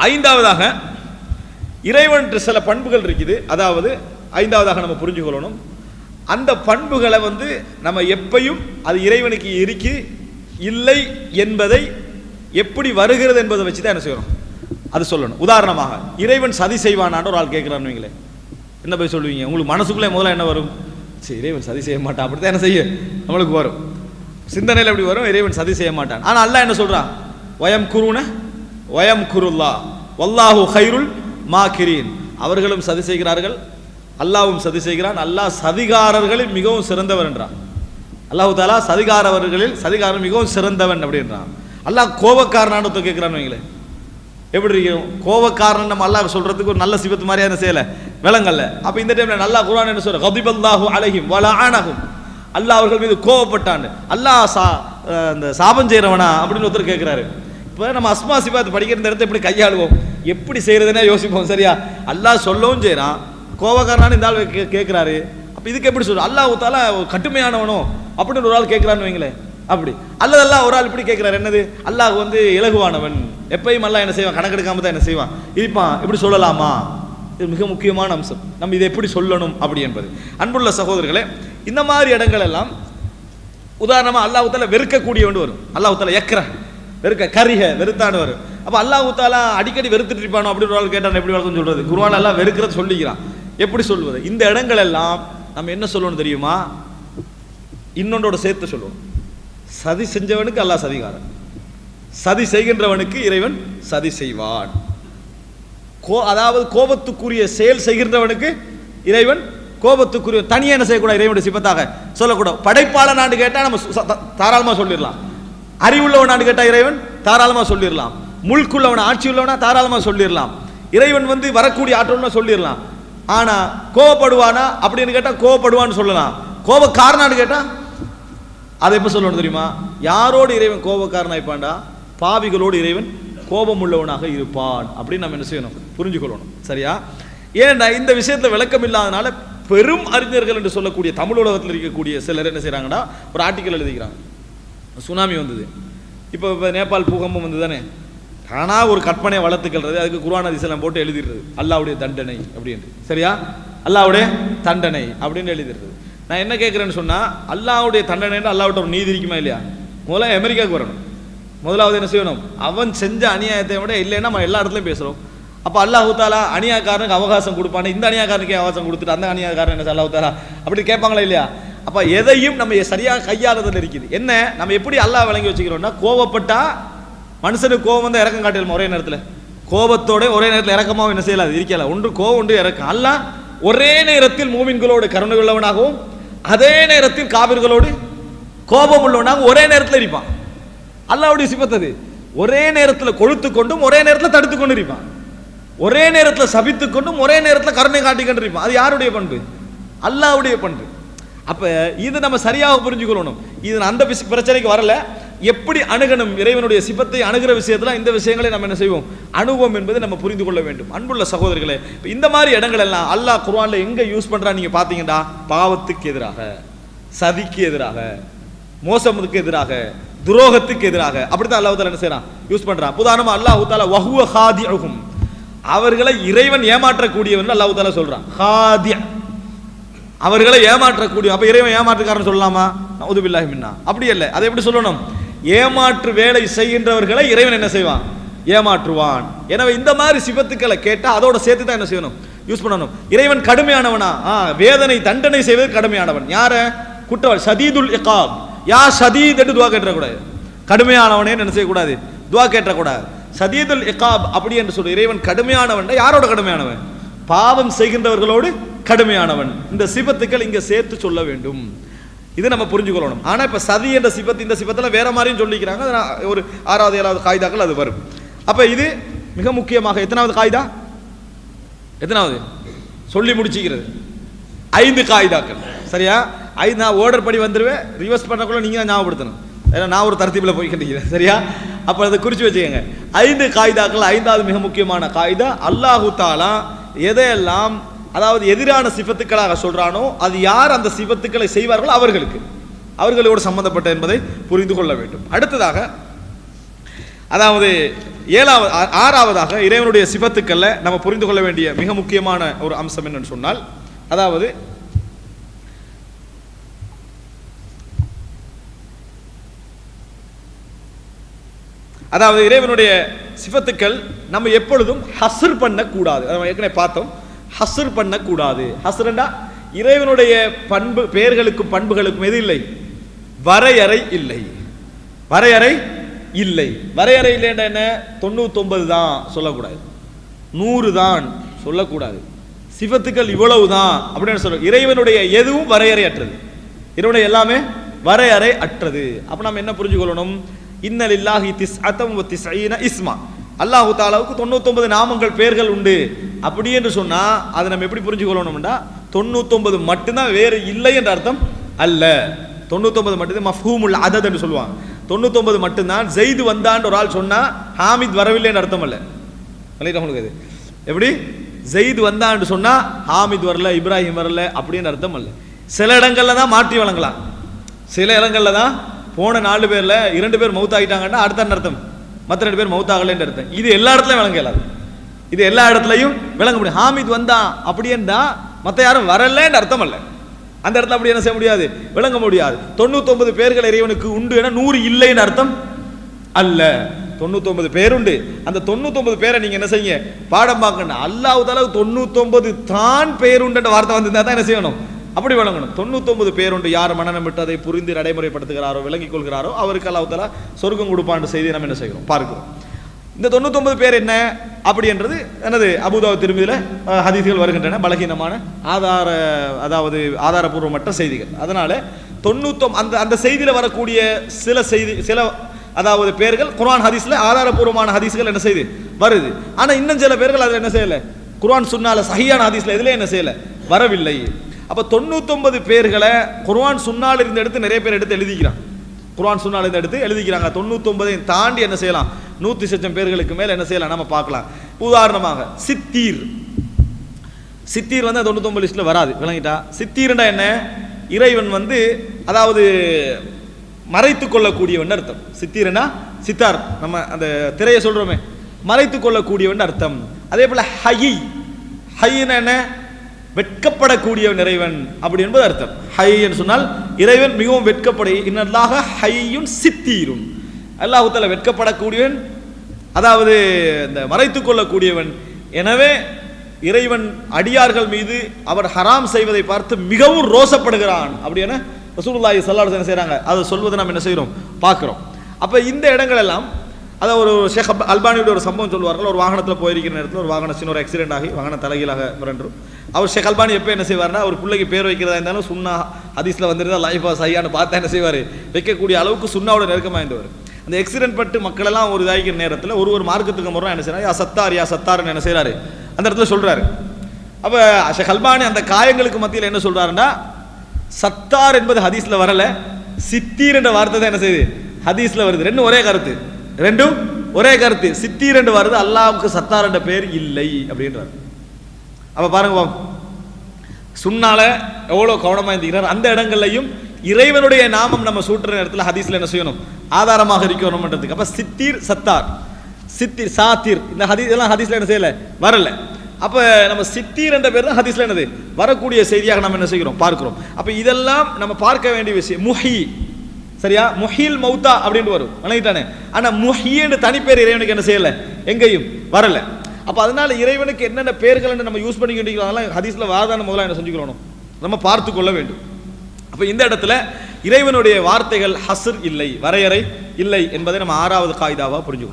ஐந்தாவதாக இறைவன் சில பண்புகள் இருக்குது. அதாவது ஐந்தாவதாக நம்ம புரிஞ்சுக்கொள்ளணும், அந்த பண்புகளை நம்ம எப்பையும் அது இறைவனுக்கு இருக்கு இல்லை என்பதை எப்படி வருகிறது என்பதை வச்சு தான் என்ன செய்யணும், அது சொல்லணும். உதாரணமாக இறைவன் சதி செய்வானான்னு ஒரு ஆள் கேட்கிறான்னு வைங்களே, என்ன போய் சொல்லுவீங்க? உங்களுக்கு மனசுக்குள்ளே முதல்ல என்ன வரும்? சரி, இறைவன் சதி செய்ய மாட்டான், அப்படித்தான் என்ன செய்ய நம்மளுக்கு வரும், சிந்தனையில் எப்படி வரும்? இறைவன் சதி செய்ய மாட்டான். ஆனால் அல்லாஹ் என்ன சொல்றான்? வயம் குருன வயம் குருல்லா வல்லாஹு ஹைருல் மாக்கிரீன். அவர்களும் சதி செய்கிறார்கள், அல்லாஹ்வும் சதி செய்கிறான். அல்லாஹ் சதிகாரர்களில் மிகவும் சிறந்தவர் என்றான். அல்லாஹு தாலா சதிகாரர் மிகவும் சிறந்தவன் அப்படின்றான். அல்லாஹ் கோபக்காரனான்னு கேட்கிறான்னு வைங்களேன், எப்படி இருக்கும்? கோபக்காரன் நம்ம அல்லாஹ் சொல்றதுக்கு ஒரு நல்ல சிபத்து மாதிரியா என்ன செய்யல, விளங்கல்ல. அப்ப இந்த டைம்ல நல்லா குர்ஆன் என்ன சொல்ற? கதிபல்லாஹு அலைஹிம் வலஅனஹும். அல்லாஹ் அவர்கள் மீது கோபப்பட்டான். அல்லாஹ் அந்த சாபம் செய்யறவனா அப்படின்னு ஒருத்தர் கேட்கிறாரு. இப்போ நம்ம அஸ்மா சிபாத் படிக்கிற இடத்தை எப்படி கையாளுவோம், எப்படி செய்யறதுன்னா யோசிப்போம். சரியா? அல்லாஹ் சொல்லவும் செய்யறான், கோபக்காரனான்னு இந்த ஆள் கேட்கிறாரு. அப்ப இதுக்கு எப்படி சொல்ற? அல்லாஹ் தாலா கடுமையானவனோ அப்படின்னு ஒரு ஆள் கேட்கிறான்னு வைங்களேன். அப்படி அல்லதெல்லாம் ஒரு ஆள் இப்படி கேட்கிறார், என்னது? அல்லாஹ் இலகுவானவன், எப்பயும் அல்லாஹ் என்ன செய்வான், கணக்கெடுக்காம தான் என்ன செய்வான் இருப்பான். இப்படி சொல்லலாமா? இது மிக முக்கியமான அம்சம். நம்ம இதை எப்படி சொல்லணும் அப்படி என்பது. அன்புள்ள சகோதரர்களே, இந்த மாதிரி இடங்கள் எல்லாம் உதாரணமா அல்லாஹ் தாலா வெறுக்கக்கூடியவன் வரும். அல்லாஹ் தாலா வெறுக்க கரிக வெறுத்தான்னு வரும். அப்ப அல்லாஹ் தாலா அடிக்கடி வெறுத்துட்டு இருப்பானோ அப்படின்னு ஒரு ஆள் கேட்டான், எப்படி வழக்கம் சொல்றது? குர்ஆன் எல்லாம் வெறுக்கிறது சொல்லிக்கிறான், எப்படி சொல்வது? இந்த இடங்கள் எல்லாம் நம்ம என்ன சொல்லணும் தெரியுமா? இன்னொன்றோட சேர்த்து சொல்லணும். சதி செஞ்சவனுக்கு அல்லாஹ் சதிகாரன், சதி செய்கின்றவனுக்கு இறைவன் சதி செய்வான். அதாவது கோபத்துக்குரிய செயல் செய்கின்றவனுக்கு இறைவன் கோபத்துக்குரிய தனியாக என்ன செய்யக்கூடாது, இறைவனுடைய சிபத்தாக சொல்லக்கூடாது. படைப்பாளன் ஆண்டு கேட்டால் நம்ம தாராளமாக சொல்லிடலாம். அறிவுள்ளவன் ஆண்டு கேட்டால் இறைவன் தாராளமாக சொல்லிடலாம். முழுக்குள்ளவன் ஆட்சி உள்ளவனா தாராளமாக சொல்லிடலாம். இறைவன் வரக்கூடிய ஆற்றல்னா சொல்லிடலாம். ஆனா கோபப்படுவானா அப்படின்னு கேட்டால் கோபப்படுவான்னு சொல்லலாம். கோபக்காரனான்னு கேட்டால் அதை எப்போ சொல்லணும் தெரியுமா? யாரோடு இறைவன் கோபக்காரனா இருப்பான்டா? பாவிகளோடு இறைவன் கோபம் உள்ளவனாக இருப்பான் அப்படின்னு நம்ம என்ன செய்யணும், புரிஞ்சுக்கொள்ளணும். சரியா? ஏன்டா இந்த விஷயத்துல விளக்கம் இல்லாதனால பெரும் அறிஞர்கள் என்று சொல்லக்கூடிய தமிழ் உலகத்தில் இருக்கக்கூடிய சிலர் என்ன செய்யறாங்கடா, ஒரு ஆர்டிக்கல் எழுதிக்கிறாங்க. சுனாமி வந்தது, இப்போ நேபாள் பூகம்பம் வந்து தானே, தானா ஒரு கற்பனை வளர்த்துக்கிறது, அதுக்கு குர்ஆன் ஹதீஸ் எல்லாம் போட்டு எழுதிடுறது அல்லாஹ்வுடைய தண்டனை அப்படின்னு. சரியா? அல்லாஹ்வுடைய தண்டனை அப்படின்னு எழுதிடுறது. நான் என்ன கேட்குறேன்னு சொன்னா, அல்லாஹ்வுடைய தண்டனை அல்லாஹ்விட்ட ஒரு நீதி இருக்குமா இல்லையா? முதல்ல அமெரிக்காவுக்கு வரணும். முதலாவது என்ன செய்யணும், அவன் செஞ்ச அநியாயத்தை விட இல்லைன்னா நம்ம எல்லா இடத்துலையும் பேசுகிறோம். அப்போ அல்லாஹ் தாலா அநியாயக்காரனுக்கு அவகாசம் கொடுப்பானே, இந்த அநியாயக்காரனுக்கு அவகாசம் கொடுத்துட்டு அந்த அநியாயக்காரன் என்ன அல்லாஹ் தாலா அப்படி கேட்பாங்களா இல்லையா? அப்போ எதையும் நம்ம சரியாக கையாளுதல் இருக்குது. என்ன நம்ம எப்படி அல்லாஹ் விளங்கி வச்சுக்கிறோம்னா, கோபப்பட்டா மனுஷனுக்கு கோபம் வந்து இறக்கம் காட்டிடுமா? ஒரே நேரத்தில் கோபத்தோட ஒரே நேரத்தில் இறக்கமாக என்ன செய்யலாம், இருக்கல. ஒன்று கோபம் ஒன்று இறக்கம். அல்லாஹ் ஒரே நேரத்தில் மூமின்களோடு கருணை உள்ளவனாகவும் அதே நேரத்தில் காபிர்களோடு கோபம் உள்ளவனாகவும் ஒரே நேரத்தில் இருப்பான். அல்லாஹ்வுடைய சிபத் அது. ஒரே நேரத்தில் கொழுத்து கொண்டும் ஒரே நேரத்தில் தடுத்து கொண்டு இருப்பான். ஒரே நேரத்தில் சபித்து கொண்டும் ஒரே நேரத்தில் கருணை காட்டி கொண்டு இருப்பான். அது யாருடைய பண்பு? அல்லாஹ்வுடைய பண்பு. அப்ப இது நம்ம சரியாக புரிஞ்சுக்கொள்ளணும். இது அந்த பிரச்சனைக்கு வரல, எப்படி அணுகணும் இறைவனுடைய சிபத்தை அணுகிற விஷயத்துல இந்த விஷயங்களை நம்ம என்ன செய்வோம், அணுகுவோம் என்பதை நம்ம புரிந்து கொள்ள வேண்டும். அன்புள்ள சகோதரர்களே, இந்த மாதிரி இடங்கள் எல்லாம் அல்லாஹ் குர்ஆன்ல எங்க யூஸ் பண்றான் நீங்க பாத்தீங்கன்னா, பாவத்துக்கு எதிராக, சதிக்கு எதிராக, மோசமுக்கு எதிராக, துரோகத்துக்கு எதிராக அப்படித்தான் அல்லாஹ் தஆலா என்ன செய்றான், யூஸ் பண்றான். உதாரணமா அல்லாஹ் தஆலா வஹுவ ஹாதிஉஹும், அவர்களை இறைவன் ஏமாற்றக்கூடியவன் அல்லாஹ் தஆலா சொல்றான். ஹாதி, அவர்களை ஏமாற்றக்கூடிய. அப்ப இறைவன் ஏமாற்றுக்காரன் சொல்லலாமா? நஊது பில்லாஹி மின்னா. அப்படி இல்லை. அதை எப்படி சொல்லணும்? ஏமாற்று வேலை செய்கின்றவர்களை இறைவன் என்ன செய்வான், ஏமாற்றுவான். எனவே இந்த மாதிரி சிபத்துக்களை கேட்டா அதோட சேர்த்து தான் என்ன செய்யணும், யூஸ் பண்ணணும். இறைவன் கடுமையானவனா? வேதனை தண்டனை செய்வது கடுமையானவன். யார? குற்றவாளி. ஷதீதுல் இகாப், யா ஷதீத் என்று துஆ கேட்டக்கூடாது. கடுமையானவனே என்ன செய்யக்கூடாது, துஆ கேட்டக்கூடாது. ஷதீதுல் இகாப் அப்படி என்று சொல்லி இறைவன் கடுமையானவன். யாரோட கடுமையானவன்? பாவம் செய்கின்றவர்களோடு கடுமையானவன். இந்த சிபத்துக்கள் இங்க சேர்த்து சொல்ல வேண்டும். இது நம்ம புரிஞ்சுக்கொள்ளணும். ஆனா இப்ப சதி என்ற சிபத்து, இந்த சிபத்தில் வேற மாதிரியும் சொல்லிக்கிறாங்க. ஒரு 6வது 7வது காய்தாக்கள் அது வரும். அப்ப இது மிக முக்கியமாக எத்தனாவது காய்தா, எத்தனாவது சொல்லி முடிச்சுக்கிறது? 5 காய்தாக்கள். சரியா? 5 நான் ஆர்டர் படி வந்துருவேன், ரிவர்ஸ் பண்ணக்குள்ள நீங்க தான் ஞாபகப்படுத்தணும். ஏன்னா நான் ஒரு தரத்தீபில் போய் கண்டிக்கிறேன். சரியா? அப்ப அதை குறிச்சு வச்சுக்கோங்க. 5 காய்தாக்கள். 5வது மிக முக்கியமான காய்தா, அல்லாஹு தஆலா எதையெல்லாம் அதாவது எதிரான சிபத்துக்களாக சொல்றானோ அது யார் அந்த சிபத்துக்களை செய்வார்களோ அவர்களோடு சம்பந்தப்பட்ட என்பதை புரிந்து கொள்ள வேண்டும். அடுத்ததாக அதாவது ஆறாவதாக இறைவனுடைய சிபத்துக்கள்ல நம்ம புரிந்து கொள்ள வேண்டிய மிக முக்கியமான ஒரு அம்சம் என்னன்னு சொன்னால், அதாவது இறைவனுடைய சிபத்துக்கள் நம்ம எப்பொழுதும் ஹஸ்ர் பண்ணக்கூடாது. நம்ம ஏற்கனவே பார்த்தோம், ஹஸ்ர் பண்ணக்கூடாது. ஹஸ்ரண்டா இறைவனுடைய பண்பு பெயர்களுக்கும் பண்புகளுக்கும் எது இல்லை? வரையறை இல்லை. வரையறை இல்லை. வரையறை இல்லைன்னா என்ன? 99 தான் சொல்லக்கூடாது, 100 தான் சொல்லக்கூடாது, சிபத்துக்கள் இவ்வளவு தான் அப்படின்னு சொல்ல. இறைவனுடைய எதுவும் வரையறை அற்றது. இறைவனுடைய எல்லாமே வரையறை அற்றது. அப்ப நம்ம என்ன புரிஞ்சுக்கொள்ளணும்? இன்னலில்லாஹி திஸ்அத்தம் வ திஸ்ஈன இஸ்மா, அல்லாஹ் தஆலாவுக்கு 99 நாமங்கள் பெயர்கள் உண்டு. அப்படி என்று சொன்னா அதை நம்ம எப்படி புரிஞ்சுக்கொள்ளணும்னா 99 மட்டும்தான், வேறு இல்லை என்ற அர்த்தம் அல்ல. 99 மட்டும்தான் மஃஹூமுல் அதத் என்று சொல்லுவாங்க. 99 மட்டும்தான். ஜெயிது வந்தான்னு ஒரு ஆள் சொன்னா ஹாமித் வரவில்லைன்னு அர்த்தம் அல்ல. உங்களுக்கு எப்படி ஜெயிது வந்தான்னு சொன்னா ஹாமித் வரல, இப்ராஹிம் வரல அப்படின்னு அர்த்தம் அல்ல. சில இடங்கள்ல தான் மாற்றி வழங்கலாம். சில இடங்கள்ல தான் போன 4 பேர்ல 2 பேர் மவுத் ஆகிட்டாங்கன்னா அடுத்த அர்த்தம், மற்ற 2 பேர் மவுத் ஆகலைன்னு அர்த்தம். இது எல்லா இடத்துலையும் விளங்க இயலாது. இது எல்லா இடத்துலையும் விளங்க முடியும். ஹாமித் வந்தான் அப்படின்னா மற்ற யாரும் வரலன்னு அர்த்தம் அல்ல. அந்த இடத்துல அப்படி என்ன செய்ய முடியாது, விளங்க முடியாது. 99 பேர்கள் இறைவனுக்கு உண்டு என 100 இல்லைன்னு அர்த்தம் அல்ல. 99 பேர் உண்டு. அந்த 99 பேரை நீங்க என்ன செய்ய பாடம் பார்க்கணும். அல்லாஹ் தஆலா 99 தான் பேர் உண்டு என்ற வார்த்தை வந்திருந்தா தான் என்ன செய்யணும், அப்படி வழங்கணும். 99 பேர் உண்டு. யார் மனநம் விட்டு அதை புரிந்து நடைமுறைப்படுத்துகிறாரோ விளங்கிக் கொள்கிறாரோ அவருக்கு அல்லாஹ் தஆலா சொர்க்கம் கொடுப்பான்ற செய்தியை நம்ம என்ன செய்கிறோம் பார்க்கிறோம். இந்த 99 பேர் என்ன அப்படி என்றது என்னது? அபூதாவுத் திருமீதில ஹதீஸ்கள் வருகின்றன, பலகீனமான ஆதாரபூர்வமற்ற செய்திகள். அதனால 99 அந்த செய்தியில வரக்கூடிய சில அதாவது பேர்கள் குர்ஆன் ஹதீஸ்ல ஆதாரபூர்வமான ஹதீஸ்கள் என்ன செய்து வருது. ஆனா இன்னும் சில பேர்கள் அதை என்ன செய்யல, குர்ஆன் சுன்னால சஹீஹான ஹதீஸ்ல இதுல என்ன செய்யல, வரவில்லை. அப்ப 99 பேர்களை குர்ஆன் சுன்னால இருந்து எடுத்து நிறைய பேர் எடுத்து எழுதிக்கிறாங்க. குர்ஆன் சுன்னால இருந்து எடுத்து எழுதிக்கிறாங்க. 99 தாண்டி என்ன செய்யலாம், 100 பேர்களுக்கு மேல என்ன செய்யலாம் நம்ம பார்க்கலாம். உதாரணமாக சித்தீர் வந்து 99 லிஸ்ட்ல வராது, விளங்கிட்டா? சித்தீர்னா என்ன? இறைவன் வந்து அதாவது மறைத்துக் கொள்ளக்கூடியவன் அர்த்தம். சித்தீர்னா சித்தார், நம்ம அந்த திரையை சொல்றோமே, மறைத்துக் கொள்ளக்கூடியவன் அர்த்தம். அதே போல ஹைனா என்ன? வெட்கப்படக்கூடியவன் இறைவன் அப்படி என்பது அர்த்தம். ஹை என்று சொன்னால் இறைவன் மிகவும் வெட்கப்படைய, இன்னல்லாஹ ஹய்யுன் சித்தீருன், அல்லாஹ் தஆலா வெட்கப்படக்கூடியவன், அதாவது இந்த மறைத்துக் கொள்ளக்கூடியவன். எனவே இறைவன் அடியார்கள் மீது அவர் ஹராம் செய்வதை பார்த்து மிகவும் ரோசப்படுகிறான். அப்படின்னா ரசூலுல்லாஹி ஸல்லல்லாஹு அலைஹி வஸல்லம் செய்றாங்க, அதை சொல்வதை நாம் என்ன செய்கிறோம் பார்க்கிறோம். அப்ப இந்த இடங்கள் எல்லாம் அதை ஒரு ஷேக் அல்பானியுடைய ஒரு சம்பவம் சொல்வார்கள். ஒரு வாகனத்தில் போயிருக்கிற நேரத்தில் ஒரு வாகனம் சின்ன ஒரு ஆக்சிடென்ட் ஆகி வாகனம் தலைகீழாக புரண்டும். அவர் ஷேக் அல்பானி எப்போ என்ன செய்வார்னா, ஒரு பிள்ளைக்கு பேர் வைக்கிறதா இருந்தாலும் சுன்னா ஹதீஸ்ல வந்துருந்தா லைஃபா சையான்னு பார்த்தா என்ன செய்வார், வைக்கக்கூடிய அளவுக்கு சுன்னாவோட நெருக்கமாக இருந்தவர். அந்த ஆக்சிடென்ட் பட்டு மக்கள் எல்லாம் ஒரு இதாகிக்கிற நேரத்தில் ஒரு மார்க்கத்துக்கு முறை என்ன செய்யறாரு, யா சத்தார்னு என்ன செய்யறாரு அந்த இடத்துல சொல்றாரு. அப்ப ஷேக் அல்பானி அந்த காயங்களுக்கு மத்தியில் என்ன சொல்றாருன்னா, சத்தார் என்பது ஹதீஸ்ல வரல, சித்தீர் என்ற வார்த்தை தான் என்ன செய்யுது ஹதீஸ்ல வருது. ரெண்டும் ஒரே கருத்து. சித்தீர் என்று வருது, அல்லாஹ்வுக்கு சத்தார் என்ற பெயர் இல்லை அப்படின்றார். அப்ப பாருங்க சுன்னால எவ்வளவு கவனமா இருந்துக்கிறார். அந்த இடங்கள்லையும் இறைவனுடைய நாமம் நம்ம சூட்டுற நேரத்தில் ஹதீஸ்ல என்ன செய்யணும், ஆதாரமாக இருக்கணும்ன்றதுக்கு. அப்ப சித்தீர் சத்தார், சித்தீர் சாத்தீர் இந்த இதெல்லாம் ஹதீஸ்ல என்ன செய்யல, வரல. அப்ப நம்ம சித்தீர் என்ற பேர் தான் ஹதீஸ்ல என்னது வரக்கூடிய செய்தியாக நம்ம என்ன செய்கிறோம் பார்க்கிறோம். அப்ப இதெல்லாம் நம்ம பார்க்க வேண்டிய விஷயம். முஹி, சரியா, முஹில் மௌத்தா அப்படின்னு வரும், வணங்கிட்டானே. ஆனா முஹின்னு தனிப்பேர் இறைவனுக்கு என்ன செய்யல, எங்கேயும் வரல. அப்ப அதனால இறைவனுக்கு என்னென்ன பேர்கள் நம்ம யூஸ் பண்ணிக்கிட்டு அதெல்லாம் ஹதீஸ்ல வாதான முதல்ல என்ன செஞ்சுக்கணும், நம்ம பார்த்து கொள்ள வேண்டும். அப்ப இந்த இடத்துல இறைவனுடைய வார்த்தைகள் ஹஸ்ர் இல்லை, வரையறை இல்லை என்பதை நம்ம 6வது காயிதாவா புரிஞ்சுக்கணும்.